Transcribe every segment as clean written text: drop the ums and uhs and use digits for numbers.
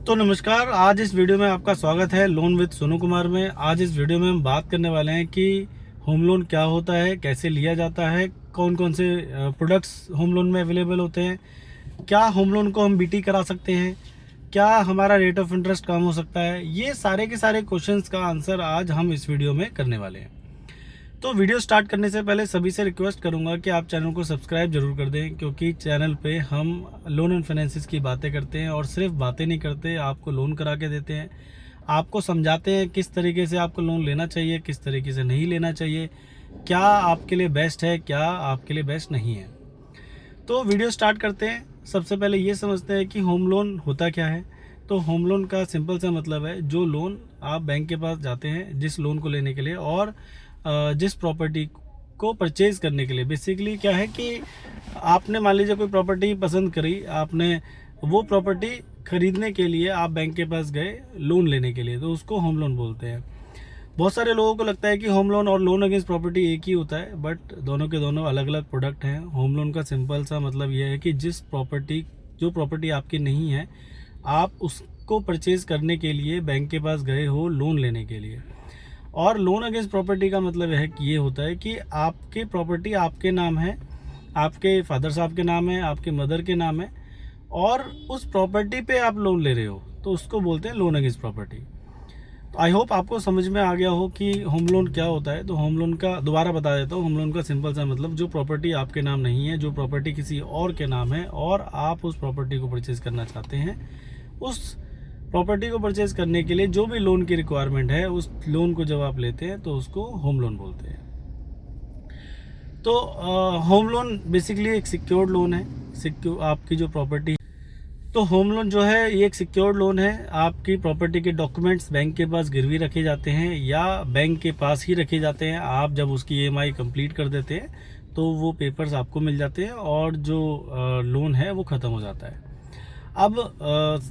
तो नमस्कार। आज इस वीडियो में आपका स्वागत है लोन विद सोनू कुमार में। आज इस वीडियो में हम बात करने वाले हैं कि होम लोन क्या होता है, कैसे लिया जाता है, कौन कौन से प्रोडक्ट्स होम लोन में अवेलेबल होते हैं, क्या होम लोन को हम बीटी करा सकते हैं, क्या हमारा रेट ऑफ इंटरेस्ट कम हो सकता है। ये सारे के सारे क्वेश्चंस का आंसर आज हम इस वीडियो में करने वाले हैं। तो वीडियो स्टार्ट करने से पहले सभी से रिक्वेस्ट करूंगा कि आप चैनल को सब्सक्राइब जरूर कर दें, क्योंकि चैनल पे हम लोन एंड फाइनेंसिस की बातें करते हैं और सिर्फ बातें नहीं करते, आपको लोन करा के देते हैं, आपको समझाते हैं किस तरीके से आपको लोन लेना चाहिए, किस तरीके से नहीं लेना चाहिए, क्या आपके लिए बेस्ट है, क्या आपके लिए बेस्ट नहीं है। तो वीडियो स्टार्ट करते हैं। सबसे पहले ये समझते हैं कि होम लोन होता क्या है। तो होम लोन का सिंपल सा मतलब है जो लोन आप बैंक के पास जाते हैं जिस लोन को लेने के लिए, और जिस प्रॉपर्टी को परचेज करने के लिए। बेसिकली क्या है कि आपने मान लीजिए कोई प्रॉपर्टी पसंद करी, आपने वो प्रॉपर्टी खरीदने के लिए आप बैंक के पास गए लोन लेने के लिए, तो उसको होम लोन बोलते हैं। बहुत सारे लोगों को लगता है कि होम लोन और लोन अगेंस्ट प्रॉपर्टी एक ही होता है, बट दोनों के दोनों अलग अलग प्रोडक्ट हैं। होम लोन का सिंपल सा मतलब यह है कि जो प्रॉपर्टी आपकी नहीं है, आप उसको परचेज करने के लिए बैंक के पास गए हो लोन लेने के लिए। और लोन अगेंस्ट प्रॉपर्टी का मतलब है कि ये होता है कि आपकी प्रॉपर्टी आपके नाम है, आपके फादर साहब के नाम है, आपके मदर के नाम है, और उस प्रॉपर्टी पे आप लोन ले रहे हो, तो उसको बोलते हैं लोन अगेंस्ट प्रॉपर्टी। तो आई होप आपको समझ में आ गया हो कि होम लोन क्या होता है। तो होम लोन का दोबारा बता देता हूँ। होम लोन का सिंपल सा मतलब जो प्रॉपर्टी आपके नाम नहीं है, जो प्रॉपर्टी किसी और के नाम है और आप उस प्रॉपर्टी को परचेज करना चाहते हैं, उस प्रॉपर्टी को परचेज करने के लिए जो भी लोन की रिक्वायरमेंट है, उस लोन को जब आप लेते हैं तो उसको होम लोन बोलते हैं। तो होम लोन बेसिकली एक सिक्योर्ड लोन है। आपकी जो प्रॉपर्टी, तो होम लोन जो है ये एक सिक्योर्ड लोन है। आपकी प्रॉपर्टी के डॉक्यूमेंट्स बैंक के पास गिरवी रखे जाते हैं या बैंक के पास ही रखे जाते हैं। आप जब उसकी ईएमआई कंप्लीट कर देते हैं तो वो पेपर्स आपको मिल जाते हैं और जो लोन है वो ख़त्म हो जाता है। अब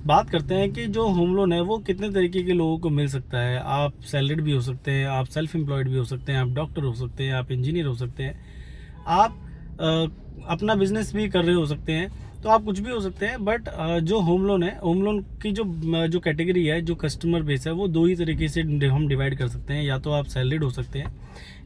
बात करते हैं कि जो होम लोन है वो कितने तरीके के लोगों को मिल सकता है। आप सैलरीड भी हो सकते हैं, आप सेल्फ एम्प्लॉयड भी हो सकते हैं, आप डॉक्टर हो सकते हैं, आप इंजीनियर हो सकते हैं, आप अपना बिजनेस भी कर रहे हो सकते हैं, तो आप कुछ भी हो सकते हैं। बट जो होम लोन है, होम लोन की जो कैटेगरी है, जो कस्टमर बेस है, वो दो ही तरीके से हम डिवाइड कर सकते हैं। या तो आप सैलरीड हो सकते हैं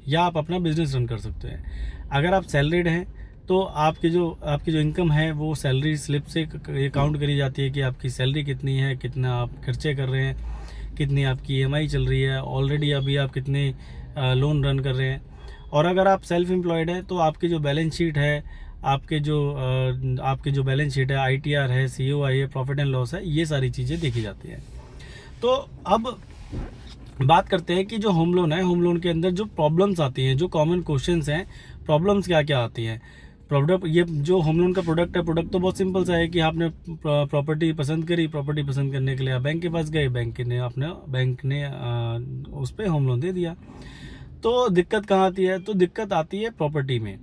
या आप अपना बिजनेस रन कर सकते हैं। अगर आप सैलरीड हैं तो आपकी जो इनकम है वो सैलरी स्लिप से ये काउंट करी जाती है कि आपकी सैलरी कितनी है, कितना आप खर्चे कर रहे हैं, कितनी आपकी ईएमआई चल रही है, ऑलरेडी अभी आप कितने लोन रन कर रहे हैं। और अगर आप सेल्फ एम्प्लॉयड हैं तो आपकी जो बैलेंस शीट है, आपकी जो बैलेंस शीट है, आईटीआर है, सीओआई है, प्रॉफिट एंड लॉस है, ये सारी चीज़ें देखी जाती हैं। तो अब बात करते हैं कि जो होम लोन है, होम लोन के अंदर जो प्रॉब्लम्स आती हैं, जो कॉमन क्वेश्चंस हैं, प्रॉब्लम्स क्या क्या आती हैं। प्रोडक्ट, ये जो होम लोन का प्रोडक्ट है, प्रोडक्ट तो बहुत सिंपल सा है कि आपने प्रॉपर्टी पसंद करी, प्रॉपर्टी पसंद करने के लिए आप बैंक के पास गए, बैंक ने उस पर होम लोन दे दिया। तो दिक्कत कहाँ आती है? तो दिक्कत आती है प्रॉपर्टी में।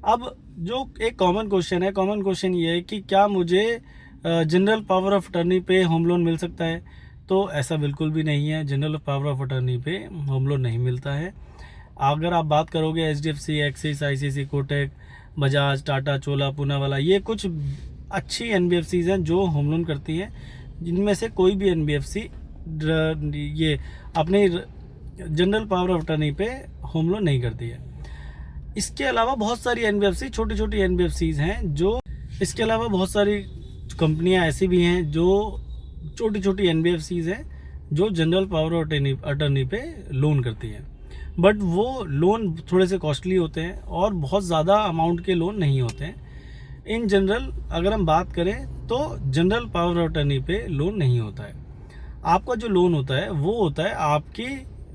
अब जो एक कॉमन क्वेश्चन ये है कि क्या मुझे जनरल पावर ऑफ अटर्नी पे होम लोन मिल सकता है? तो ऐसा बिल्कुल भी नहीं है। जनरल पावर ऑफ अटर्नी पे होम लोन नहीं मिलता है। अगर आप बात करोगे HDFC, Axis, ICICI, Kotak, Bajaj, Tata, Chola, Poonawalla, ये कुछ अच्छी एनबीएफसीज हैं जो होम लोन करती हैं, जिनमें से कोई भी एनबीएफसी ये अपने जनरल पावर ऑफ अटर्नी पे होम लोन नहीं करती है। इसके अलावा बहुत सारी एनबीएफसी, छोटी छोटी एनबीएफसीज हैं जो, इसके अलावा बहुत सारी कंपनियां ऐसी भी हैं जो छोटी छोटी एनबीएफसीज हैं जो जनरल पावर ऑफ अटर्नी पे लोन करती हैं। बट वो लोन थोड़े से कॉस्टली होते हैं और बहुत ज़्यादा अमाउंट के लोन नहीं होते हैं। इन जनरल अगर हम बात करें तो जनरल पावर ऑफ अटर्नी पे लोन नहीं होता है। आपका जो लोन होता है वो होता है आपकी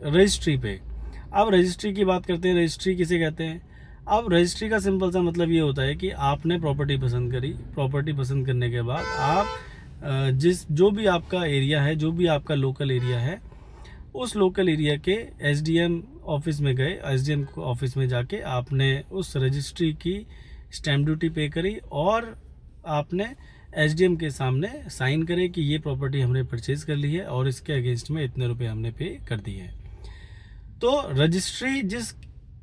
रजिस्ट्री पे। अब रजिस्ट्री की बात करते हैं। रजिस्ट्री किसे कहते हैं? अब रजिस्ट्री का सिंपल सा मतलब ये होता है कि आपने प्रॉपर्टी पसंद करी, प्रॉपर्टी पसंद करने के बाद आप जो भी आपका एरिया है, जो भी आपका लोकल एरिया है, उस लोकल एरिया के एसडीएम ऑफिस में गए। एसडीएम ऑफिस में जाके आपने उस रजिस्ट्री की स्टैम्प ड्यूटी पे करी और आपने एसडीएम के सामने साइन करे कि ये प्रॉपर्टी हमने परचेज कर ली है और इसके अगेंस्ट में इतने रुपए हमने पे कर दिए हैं। तो रजिस्ट्री जिस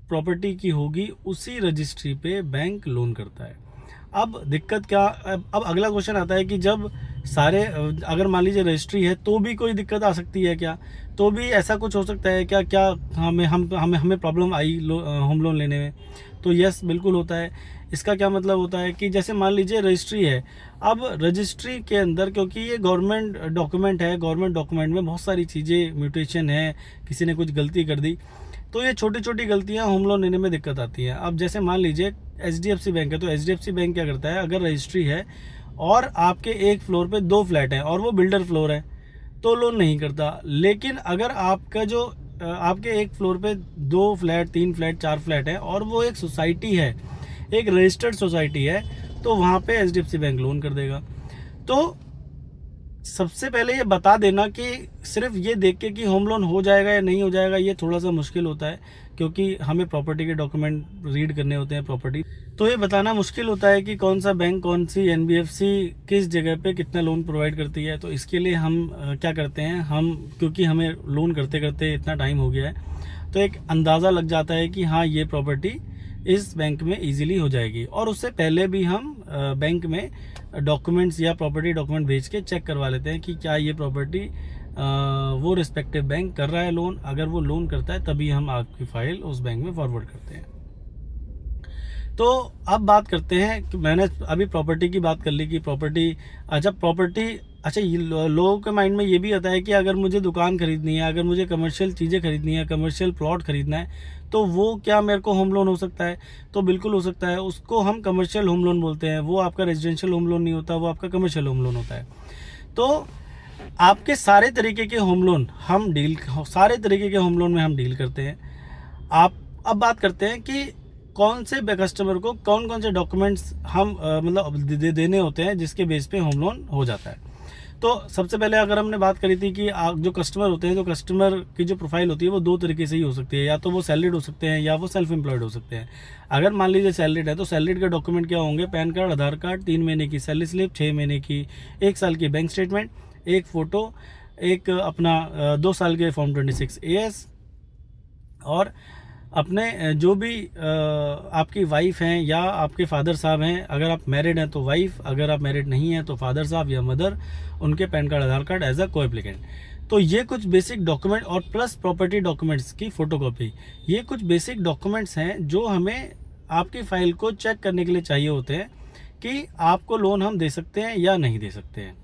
प्रॉपर्टी की होगी उसी रजिस्ट्री पे बैंक लोन करता है। अब दिक्कत क्या, अब अगला क्वेश्चन आता है कि जब सारे अगर मान लीजिए रजिस्ट्री है तो भी कोई दिक्कत आ सकती है क्या, तो भी ऐसा कुछ हो सकता है क्या, क्या हमें प्रॉब्लम आई होम लोन लेने में? तो यस, बिल्कुल होता है। इसका क्या मतलब होता है कि जैसे मान लीजिए रजिस्ट्री है, अब रजिस्ट्री के अंदर क्योंकि ये गवर्नमेंट डॉक्यूमेंट है, गवर्नमेंट डॉक्यूमेंट में बहुत सारी चीज़ें म्यूटेशन है, किसी ने कुछ गलती कर दी, तो ये छोटी छोटी गलतियां होम लोन लेने में दिक्कत आती है। अब जैसे मान लीजिए HDFC बैंक है, तो HDFC बैंक क्या करता है, अगर रजिस्ट्री है और आपके एक फ्लोर पे 2 फ्लैट हैं और वो बिल्डर फ्लोर है तो लोन नहीं करता। लेकिन अगर आपका जो आपके एक फ्लोर पे 2 फ्लैट, 3 फ्लैट, 4 फ्लैट है और वो एक सोसाइटी है, एक रजिस्टर्ड सोसाइटी है, तो वहाँ पे HDFC बैंक लोन कर देगा। तो सबसे पहले ये बता देना कि सिर्फ ये देख के कि होम लोन हो जाएगा या नहीं हो जाएगा, ये थोड़ा सा मुश्किल होता है, क्योंकि हमें प्रॉपर्टी के डॉक्यूमेंट रीड करने होते हैं प्रॉपर्टी, तो ये बताना मुश्किल होता है कि कौन सा बैंक, कौन सी NBFC किस जगह पे कितना लोन प्रोवाइड करती है। तो इसके लिए हम क्या करते हैं, हम क्योंकि हमें लोन करते करते इतना टाइम हो गया है, तो एक अंदाज़ा लग जाता है कि हाँ, ये प्रॉपर्टी इस बैंक में इजीली हो जाएगी। और उससे पहले भी हम बैंक में डॉक्यूमेंट्स या प्रॉपर्टी डॉक्यूमेंट भेज के चेक करवा लेते हैं कि क्या ये प्रॉपर्टी वो रिस्पेक्टिव बैंक कर रहा है लोन। अगर वो लोन करता है तभी हम आपकी फ़ाइल उस बैंक में फॉरवर्ड करते हैं। तो अब बात करते हैं कि मैंने अभी प्रॉपर्टी की बात कर ली कि प्रॉपर्टी, अच्छा प्रॉपर्टी, अच्छा ये लोगों के माइंड में ये भी आता है कि अगर मुझे दुकान खरीदनी है, अगर मुझे कमर्शियल चीज़ें खरीदनी है, कमर्शियल प्लॉट खरीदना है, तो वो क्या मेरे को होम लोन हो सकता है? तो बिल्कुल हो सकता है। उसको हम कमर्शियल होम लोन बोलते हैं। वो आपका रेजिडेंशियल होम लोन नहीं होता, वो आपका कमर्शियल होम लोन होता है। तो आपके सारे तरीके के होम लोन सारे तरीके के होम लोन में हम डील करते हैं। आप अब बात करते हैं कि कौन से कस्टमर को कौन कौन से डॉक्यूमेंट्स हम मतलब देने होते हैं जिसके बेस पे होम लोन हो जाता है। तो सबसे पहले अगर हमने बात करी थी कि जो कस्टमर होते हैं, तो कस्टमर की जो प्रोफाइल होती है वो 2 तरीके से ही हो सकती है, या तो वो सैलरीड हो सकते हैं या वो सेल्फ एम्प्लॉयड हो सकते हैं। अगर मान लीजिए सैलरीड है तो सैलरीड के डॉक्यूमेंट क्या होंगे, पैन कार्ड, आधार कार्ड, 3 महीने की सैलरी स्लिप, 6 महीने की, 1 साल की बैंक स्टेटमेंट, एक फ़ोटो, एक अपना 2 साल के फॉर्म 26AS, और अपने जो भी आपकी वाइफ हैं या आपके फादर साहब हैं, अगर आप मैरिड हैं तो वाइफ, अगर आप मैरिड नहीं हैं तो फादर साहब या मदर, उनके PAN card, Aadhaar card as a co applicant. तो ये कुछ बेसिक डॉक्यूमेंट, और प्लस प्रॉपर्टी डॉक्यूमेंट्स की फ़ोटोकॉपी, ये कुछ बेसिक डॉक्यूमेंट्स हैं जो हमें आपकी फ़ाइल को चेक करने के लिए चाहिए होते हैं कि आपको लोन हम दे सकते हैं या नहीं दे सकते हैं।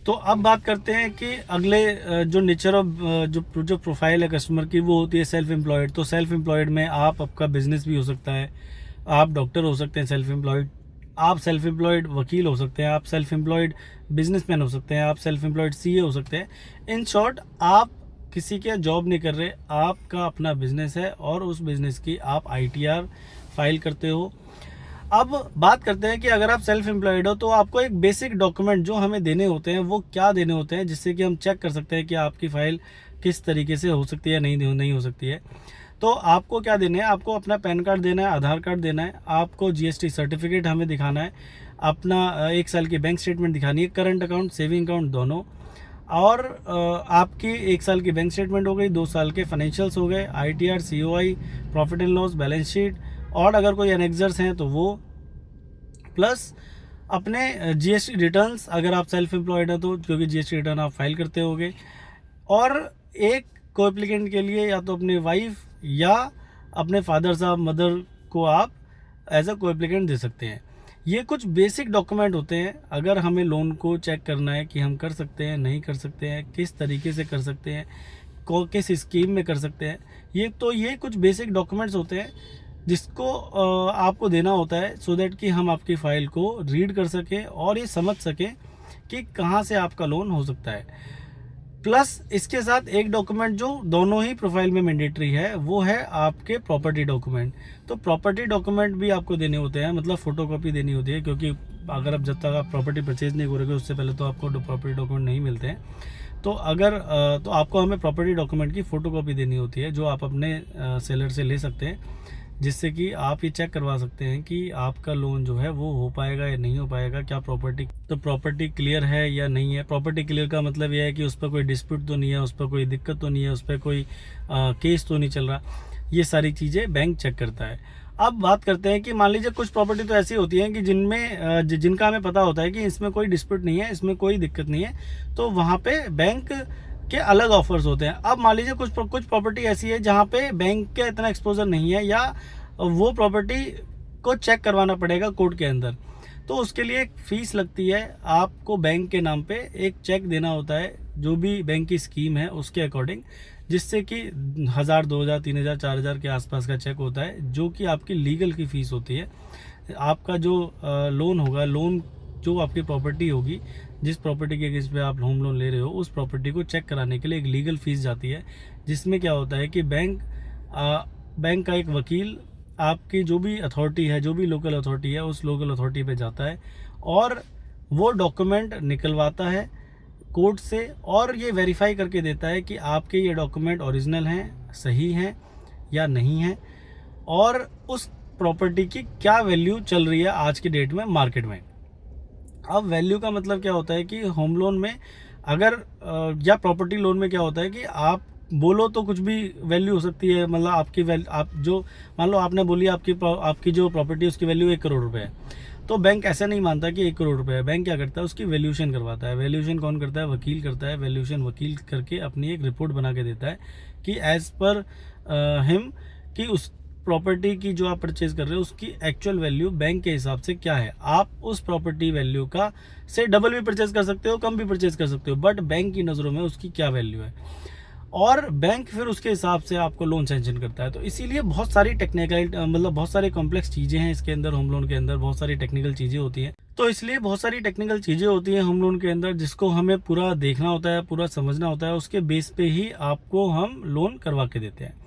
तो अब बात करते हैं कि अगले जो नेचर ऑफ जो प्रोफाइल है कस्टमर की, वो होती है सेल्फ एम्प्लॉयड। तो सेल्फ एम्प्लॉयड में आपका बिजनेस भी हो सकता है, आप डॉक्टर हो सकते हैं सेल्फ एम्प्लॉयड, आप सेल्फ एम्प्लॉयड वकील हो सकते हैं, आप सेल्फ एम्प्लॉयड बिजनेसमैन हो सकते हैं, आप सेल्फ एम्प्लॉयड CA हो सकते हैं। इन शॉर्ट, आप किसी के जॉब नहीं कर रहे, आपका अपना बिजनेस है और उस बिजनेस की आप ITR फाइल करते हो। अब बात करते हैं कि अगर आप सेल्फ एम्प्लॉयड हो तो आपको एक बेसिक डॉक्यूमेंट जो हमें देने होते हैं वो क्या देने होते हैं, जिससे कि हम चेक कर सकते हैं कि आपकी फ़ाइल किस तरीके से हो सकती है, नहीं हो सकती है। तो आपको क्या देना है, आपको अपना पैन कार्ड देना है, आधार कार्ड देना है, आपको GST सर्टिफिकेट हमें दिखाना है, अपना 1 साल की बैंक स्टेटमेंट दिखानी है, करंट अकाउंट, सेविंग अकाउंट दोनों, और आपकी 1 साल की बैंक स्टेटमेंट हो गई, 2 साल के फाइनेंशियल्स हो गए, ITR, COI, profit and loss, balance sheet, और अगर कोई एनेक्सर्स हैं तो वो, प्लस अपने GST रिटर्न्स, अगर आप सेल्फ एम्प्लॉयड हैं तो, क्योंकि GST रिटर्न आप फाइल करते होगे, और एक को एप्लीकेंट के लिए या तो अपने वाइफ या अपने फादर साहब, मदर को आप एज अ को एप्लीकेंट दे सकते हैं। ये कुछ बेसिक डॉक्यूमेंट होते हैं अगर हमें लोन को चेक करना है कि हम कर सकते हैं, नहीं कर सकते हैं, किस तरीके से कर सकते हैं, किस स्कीम में कर सकते हैं। ये कुछ बेसिक डॉक्यूमेंट्स होते हैं जिसको आपको देना होता है, सो दैट कि हम आपकी फ़ाइल को रीड कर सकें और ये समझ सकें कि कहाँ से आपका लोन हो सकता है। प्लस इसके साथ एक डॉक्यूमेंट जो दोनों ही प्रोफाइल में मैंडेटरी है, वो है आपके प्रॉपर्टी डॉक्यूमेंट। तो प्रॉपर्टी डॉक्यूमेंट भी आपको देने होते हैं, मतलब फ़ोटोकॉपी देनी होती है, क्योंकि अगर आप जब तक आप प्रॉपर्टी परचेज़ नहीं करोगे उससे पहले तो आपको प्रॉपर्टी डॉक्यूमेंट नहीं मिलते हैं। तो तो आपको हमें प्रॉपर्टी डॉक्यूमेंट की फ़ोटोकॉपी देनी होती है, जो आप अपने सेलर से ले सकते हैं, जिससे कि आप ये चेक करवा सकते हैं कि आपका लोन जो है वो हो पाएगा या नहीं हो पाएगा, क्या प्रॉपर्टी क्लियर है या नहीं है। प्रॉपर्टी क्लियर का मतलब यह है कि उस पर कोई डिस्प्यूट तो नहीं है, उस पर कोई दिक्कत तो नहीं है, उस पर कोई केस तो नहीं चल रहा। ये सारी चीज़ें बैंक चेक करता है। अब बात करते हैं कि मान लीजिए कुछ प्रॉपर्टी तो ऐसी होती हैं कि जिनका हमें पता होता है कि इसमें कोई डिस्प्यूट नहीं है, इसमें कोई दिक्कत नहीं है, तो वहाँ पे बैंक के अलग ऑफर्स होते हैं। अब मान लीजिए कुछ प्रॉपर्टी ऐसी है जहाँ पे बैंक का इतना एक्सपोजर नहीं है, या वो प्रॉपर्टी को चेक करवाना पड़ेगा कोर्ट के अंदर, तो उसके लिए एक फ़ीस लगती है। आपको बैंक के नाम पे एक चेक देना होता है, जो भी बैंक की स्कीम है उसके अकॉर्डिंग, जिससे कि 1000, 2000, 3000, 4000 के आसपास का चेक होता है, जो कि आपकी लीगल की फ़ीस होती है। आपका जो लोन होगा, लोन जो आपकी प्रॉपर्टी होगी, जिस प्रॉपर्टी के केस पे आप होम लोन ले रहे हो, उस प्रॉपर्टी को चेक कराने के लिए एक लीगल फ़ीस जाती है, जिसमें क्या होता है कि बैंक का एक वकील आपकी जो भी अथॉरिटी है, जो भी लोकल अथॉरिटी है, उस लोकल अथॉरिटी पे जाता है और वो डॉक्यूमेंट निकलवाता है कोर्ट से, और ये वेरीफाई करके देता है कि आपके ये डॉक्यूमेंट ओरिजिनल हैं, सही हैं या नहीं हैं, और उस प्रॉपर्टी की क्या वैल्यू चल रही है आज की डेट में मार्केट में। अब वैल्यू का मतलब क्या होता है कि होम लोन में अगर या प्रॉपर्टी लोन में क्या होता है कि आप बोलो तो कुछ भी वैल्यू हो सकती है। मतलब आप जो मान लो आपने बोली आपकी जो प्रॉपर्टी है उसकी वैल्यू 1 करोड़ रुपए है, तो बैंक ऐसा नहीं मानता कि 1 करोड़ रुपए है। बैंक क्या करता है, उसकी वैल्यूएशन करवाता है। वैल्यूएशन कौन करता है? वकील करता है। वैल्यूएशन वकील करके अपनी एक रिपोर्ट बना के देता है कि एज पर हिम कि उस प्रॉपर्टी की जो आप परचेज कर रहे हो उसकी एक्चुअल वैल्यू बैंक के हिसाब से क्या है। आप उस प्रॉपर्टी वैल्यू का से डबल भी परचेज कर सकते हो, कम भी परचेज कर सकते हो, बट बैंक की नज़रों में उसकी क्या वैल्यू है, और बैंक फिर उसके हिसाब से आपको लोन सैंक्शन करता है। तो इसीलिए बहुत सारी बहुत सारी कॉम्प्लेक्स चीज़ें हैं इसके अंदर। होम लोन के अंदर बहुत सारी टेक्निकल चीज़ें होती हैं, तो इसलिए बहुत सारी टेक्निकल चीज़ें होती हैं होम लोन के अंदर, जिसको हमें पूरा देखना होता है, पूरा समझना होता है। उसके बेस पे ही आपको हम लोन करवा के देते हैं।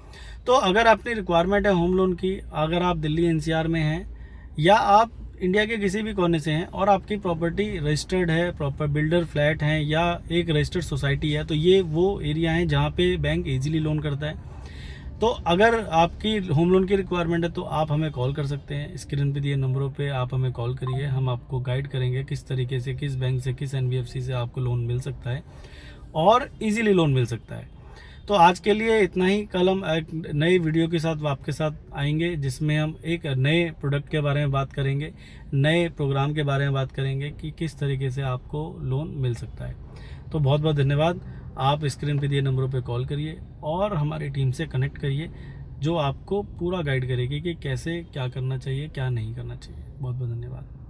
तो अगर आपकी रिक्वायरमेंट है होम लोन की, अगर आप दिल्ली एनसीआर में हैं या आप इंडिया के किसी भी कोने से हैं और आपकी प्रॉपर्टी रजिस्टर्ड है, प्रॉपर बिल्डर फ्लैट हैं या एक रजिस्टर्ड सोसाइटी है, तो ये वो एरिया हैं जहाँ पे बैंक इजीली लोन करता है। तो अगर आपकी होम लोन की रिक्वायरमेंट है तो आप हमें कॉल कर सकते हैं। स्क्रीन पे दिए नंबरों पे आप हमें कॉल करिए, हम आपको गाइड करेंगे किस तरीके से, किस बैंक से, किस एनबीएफसी से आपको लोन मिल सकता है और ईजिली लोन मिल सकता है। तो आज के लिए इतना ही। कल हम एक नई वीडियो के साथ आपके साथ आएंगे, जिसमें हम एक नए प्रोडक्ट के बारे में बात करेंगे, नए प्रोग्राम के बारे में बात करेंगे कि किस तरीके से आपको लोन मिल सकता है। तो बहुत बहुत धन्यवाद। आप स्क्रीन पे दिए नंबरों पे कॉल करिए और हमारी टीम से कनेक्ट करिए, जो आपको पूरा गाइड करेगी कि कैसे क्या करना चाहिए, क्या नहीं करना चाहिए। बहुत बहुत धन्यवाद।